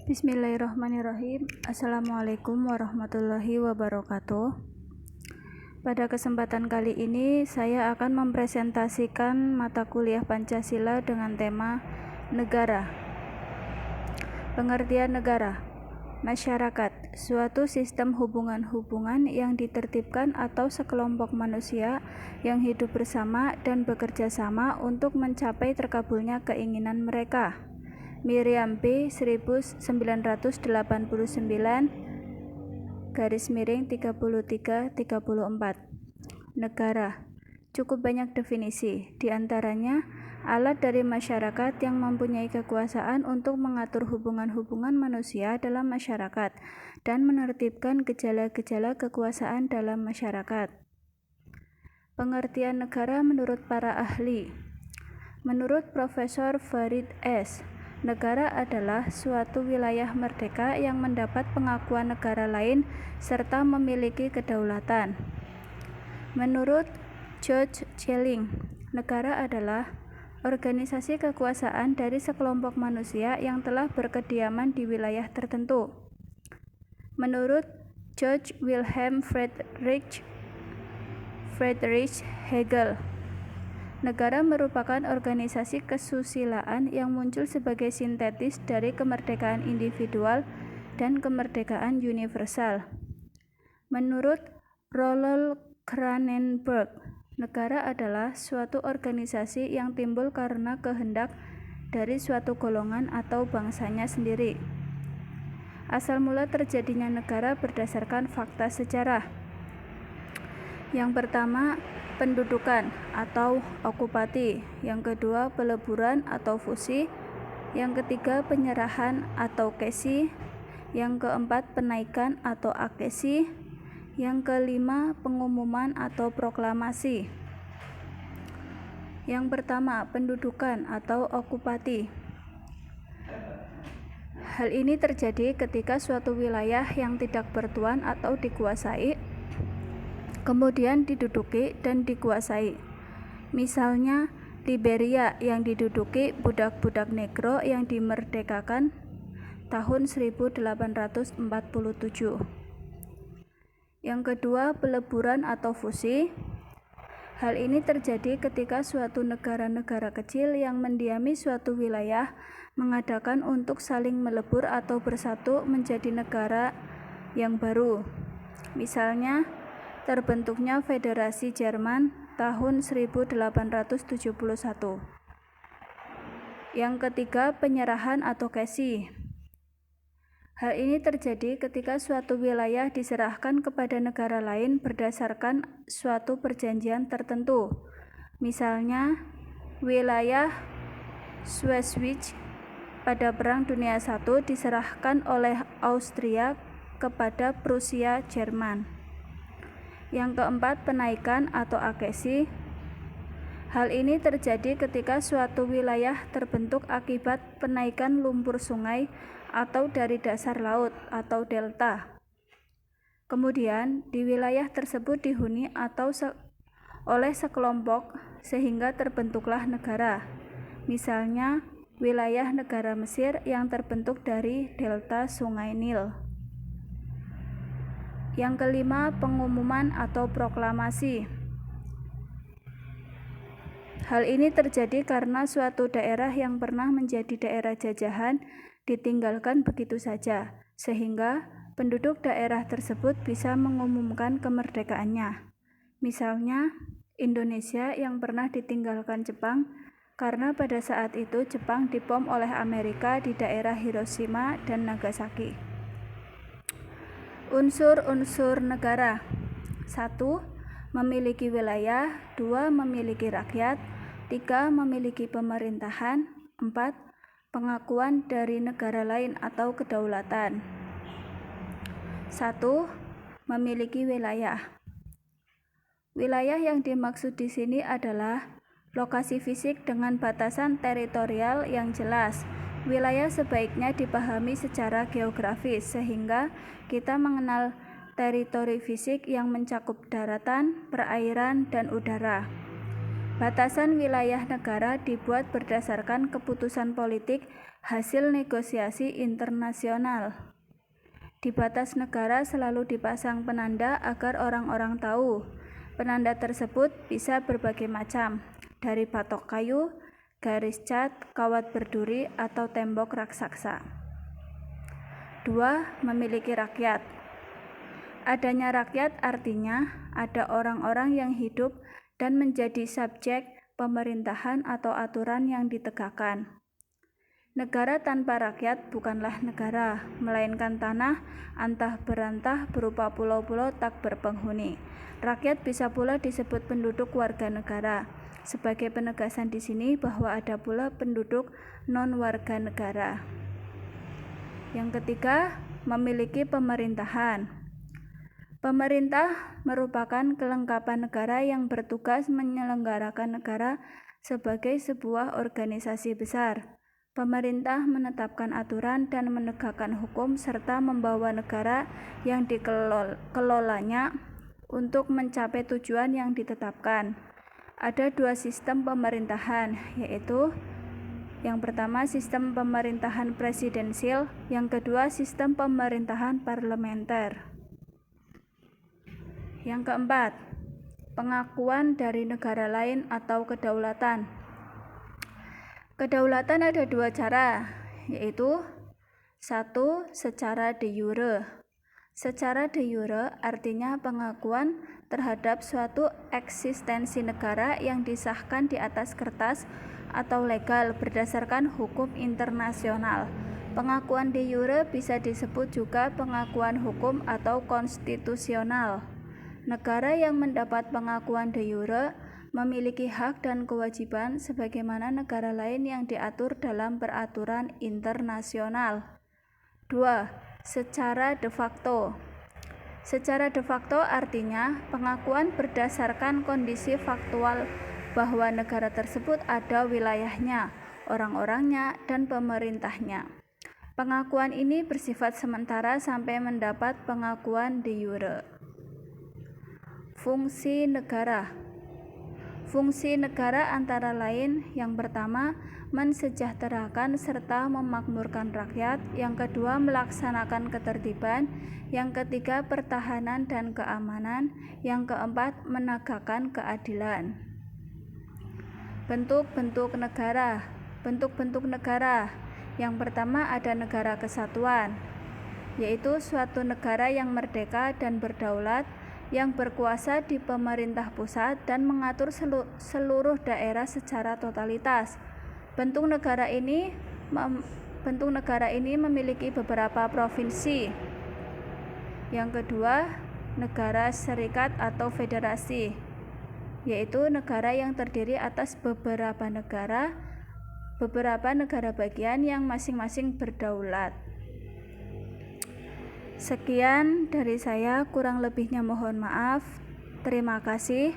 Bismillahirrahmanirrahim. Assalamualaikum warahmatullahi wabarakatuh. Pada kesempatan kali ini saya akan mempresentasikan mata kuliah Pancasila dengan tema negara. Pengertian negara: masyarakat, suatu sistem hubungan-hubungan yang ditertibkan atau sekelompok manusia yang hidup bersama dan bekerja sama untuk mencapai terkabulnya keinginan mereka. Miriam B. 1989 _33-34. Negara cukup banyak definisi, diantaranya alat dari masyarakat yang mempunyai kekuasaan untuk mengatur hubungan-hubungan manusia dalam masyarakat dan menertibkan gejala-gejala kekuasaan dalam masyarakat. Pengertian negara menurut para ahli. Menurut Profesor Farid S., negara adalah suatu wilayah merdeka yang mendapat pengakuan negara lain serta memiliki kedaulatan. Menurut George Schelling, negara adalah organisasi kekuasaan dari sekelompok manusia yang telah berkediaman di wilayah tertentu. Menurut George Wilhelm Friedrich Hegel, negara merupakan organisasi kesusilaan yang muncul sebagai sintetis dari kemerdekaan individual dan kemerdekaan universal. Menurut Roland Cranenberg, negara adalah suatu organisasi yang timbul karena kehendak dari suatu golongan atau bangsanya sendiri. Asal mula terjadinya negara berdasarkan fakta sejarah. Yang pertama, pendudukan atau okupasi, yang kedua peleburan atau fusi, yang ketiga penyerahan atau kesi, yang keempat penaikan atau aksesi, yang kelima pengumuman atau proklamasi. Yang pertama, pendudukan atau okupasi. Hal ini terjadi ketika suatu wilayah yang tidak bertuan atau dikuasai kemudian diduduki dan dikuasai. Misalnya, Liberia yang diduduki budak-budak negro yang dimerdekakan tahun 1847. Yang kedua, peleburan atau fusi. Hal ini terjadi ketika suatu negara-negara kecil yang mendiami suatu wilayah mengadakan untuk saling melebur atau bersatu menjadi negara yang baru. Misalnya, terbentuknya Federasi Jerman tahun 1871. Yang ketiga, penyerahan atau kesi. Hal ini terjadi ketika suatu wilayah diserahkan kepada negara lain berdasarkan suatu perjanjian tertentu. Misalnya, wilayah Schleswig pada Perang Dunia I diserahkan oleh Austria kepada Prusia Jerman. Yang keempat, penaikan atau aksesi. Hal ini terjadi ketika suatu wilayah terbentuk akibat penaikan lumpur sungai atau dari dasar laut atau delta. Kemudian, di wilayah tersebut dihuni atau oleh sekelompok sehingga terbentuklah negara. Misalnya, wilayah negara Mesir yang terbentuk dari delta Sungai Nil. Yang kelima, pengumuman atau proklamasi. Hal ini terjadi karena suatu daerah yang pernah menjadi daerah jajahan ditinggalkan begitu saja, sehingga penduduk daerah tersebut bisa mengumumkan kemerdekaannya. Misalnya, Indonesia yang pernah ditinggalkan Jepang karena pada saat itu Jepang dibom oleh Amerika di daerah Hiroshima dan Nagasaki. Unsur-unsur negara. 1. Memiliki wilayah. 2. Memiliki rakyat. 3. Memiliki pemerintahan. 4. Pengakuan dari negara lain atau kedaulatan. 1. Memiliki wilayah. Wilayah yang dimaksud di sini adalah lokasi fisik dengan batasan teritorial yang jelas. Wilayah sebaiknya dipahami secara geografis sehingga kita mengenal teritori fisik yang mencakup daratan, perairan, dan udara. Batasan wilayah negara dibuat berdasarkan keputusan politik hasil negosiasi internasional. Di batas negara selalu dipasang penanda agar orang-orang tahu. Penanda tersebut bisa berbagai macam, dari patok kayu, garis cat, kawat berduri, atau tembok raksasa. 2. Memiliki rakyat. Adanya rakyat artinya ada orang-orang yang hidup dan menjadi subjek pemerintahan atau aturan yang ditegakkan. Negara tanpa rakyat bukanlah negara, melainkan tanah antah berantah berupa pulau-pulau tak berpenghuni. Rakyat bisa pula disebut penduduk warga negara, sebagai penegasan di sini bahwa ada pula penduduk non-warga negara. Yang ketiga, memiliki pemerintahan. Pemerintah merupakan kelengkapan negara yang bertugas menyelenggarakan negara sebagai sebuah organisasi besar. Pemerintah menetapkan aturan dan menegakkan hukum serta membawa negara yang dikelolanya untuk mencapai tujuan yang ditetapkan. Ada 2 sistem pemerintahan, yaitu yang pertama sistem pemerintahan presidensial, yang kedua sistem pemerintahan parlementer. Yang keempat, pengakuan dari negara lain atau kedaulatan. Kedaulatan ada 2 cara, yaitu 1. Secara de jure. Secara de jure artinya pengakuan terhadap suatu eksistensi negara yang disahkan di atas kertas atau legal berdasarkan hukum internasional. Pengakuan de jure bisa disebut juga pengakuan hukum atau konstitusional. Negara yang mendapat pengakuan de jure memiliki hak dan kewajiban sebagaimana negara lain yang diatur dalam peraturan internasional. 2. Secara de facto. Secara de facto artinya pengakuan berdasarkan kondisi faktual bahwa negara tersebut ada wilayahnya, orang-orangnya, dan pemerintahnya. Pengakuan ini bersifat sementara sampai mendapat pengakuan de jure. Fungsi negara. Fungsi negara antara lain yang pertama, mensejahterakan serta memakmurkan rakyat, yang kedua, melaksanakan ketertiban, yang ketiga, pertahanan dan keamanan, yang keempat, menegakkan keadilan. Bentuk-bentuk negara. Bentuk-bentuk negara. Yang pertama ada negara kesatuan, yaitu suatu negara yang merdeka dan berdaulat, yang berkuasa di pemerintah pusat dan mengatur seluruh daerah secara totalitas. Bentuk negara ini memiliki beberapa provinsi. Yang kedua, negara serikat atau federasi, yaitu negara yang terdiri atas beberapa negara bagian yang masing-masing berdaulat. Sekian dari saya, kurang lebihnya mohon maaf. Terima kasih.